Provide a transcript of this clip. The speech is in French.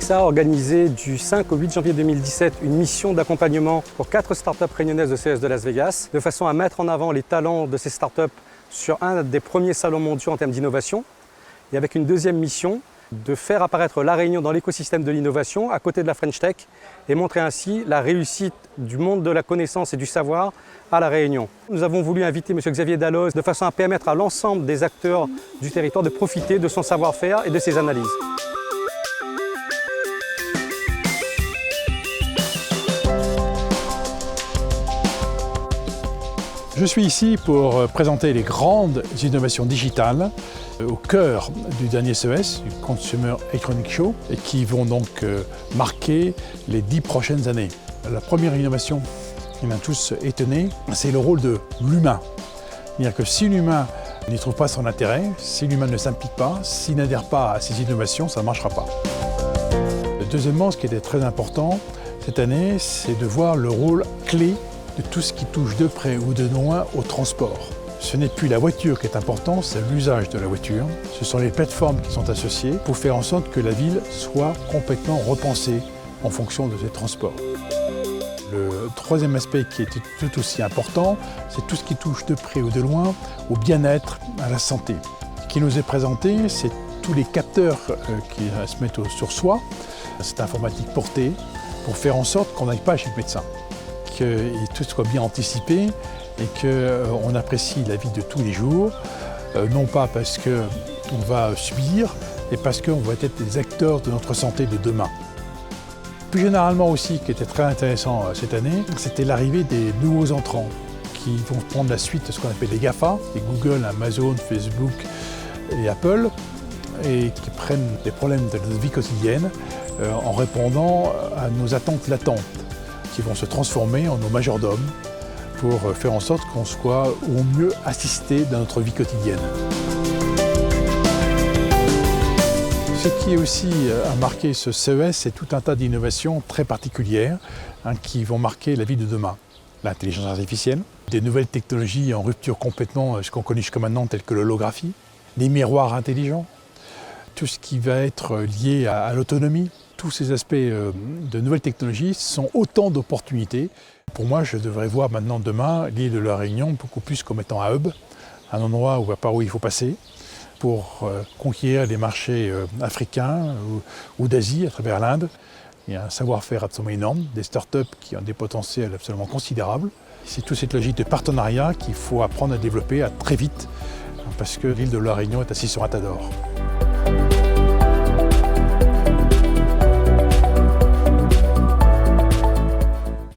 Avixa a organisé du 5 au 8 janvier 2017 une mission d'accompagnement pour 4 startups réunionnaises de CES de Las Vegas, de façon à mettre en avant les talents de ces startups sur un des premiers salons mondiaux en termes d'innovation, et avec une deuxième mission de faire apparaître La Réunion dans l'écosystème de l'innovation à côté de la French Tech et montrer ainsi la réussite du monde de la connaissance et du savoir à La Réunion. Nous avons voulu inviter M. Xavier Dalloz de façon à permettre à l'ensemble des acteurs du territoire de profiter de son savoir-faire et de ses analyses. Je suis ici pour présenter les grandes innovations digitales au cœur du dernier CES, du Consumer Electronics Show, et qui vont donc marquer les 10 prochaines années. La première innovation qui m'a tous étonné, c'est le rôle de l'humain. C'est-à-dire que si l'humain n'y trouve pas son intérêt, si l'humain ne s'implique pas, s'il n'adhère pas à ces innovations, ça ne marchera pas. Deuxièmement, ce qui était très important cette année, c'est de voir le rôle clé de tout ce qui touche de près ou de loin au transport. Ce n'est plus la voiture qui est importante, c'est l'usage de la voiture. Ce sont les plateformes qui sont associées pour faire en sorte que la ville soit complètement repensée en fonction de ces transports. Le troisième aspect qui est tout aussi important, c'est tout ce qui touche de près ou de loin au bien-être, à la santé. Ce qui nous est présenté, c'est tous les capteurs qui se mettent sur soi, cette informatique portée, pour faire en sorte qu'on n'aille pas chez le médecin, que tout soit bien anticipé et qu'on apprécie la vie de tous les jours, non pas parce qu'on va subir, mais parce qu'on va être des acteurs de notre santé de demain. Plus généralement aussi, ce qui était très intéressant cette année, c'était l'arrivée des nouveaux entrants qui vont prendre la suite de ce qu'on appelle les GAFA, les Google, Amazon, Facebook et Apple, et qui prennent les problèmes de notre vie quotidienne en répondant à nos attentes latentes, qui vont se transformer en nos majordomes pour faire en sorte qu'on soit au mieux assisté dans notre vie quotidienne. Ce qui aussi a marqué ce CES, c'est tout un tas d'innovations très particulières qui vont marquer la vie de demain. L'intelligence artificielle, des nouvelles technologies en rupture complètement ce qu'on connaît jusqu'à maintenant, telles que l'holographie, les miroirs intelligents, tout ce qui va être lié à l'autonomie. Tous ces aspects de nouvelles technologies sont autant d'opportunités. Pour moi, je devrais voir maintenant demain l'île de la Réunion beaucoup plus comme étant un hub, un endroit par où il faut passer pour conquérir les marchés africains ou d'Asie à travers l'Inde. Il y a un savoir-faire absolument énorme, des startups qui ont des potentiels absolument considérables. C'est toute cette logique de partenariat qu'il faut apprendre à développer très vite parce que l'île de la Réunion est assise sur un tas d'or.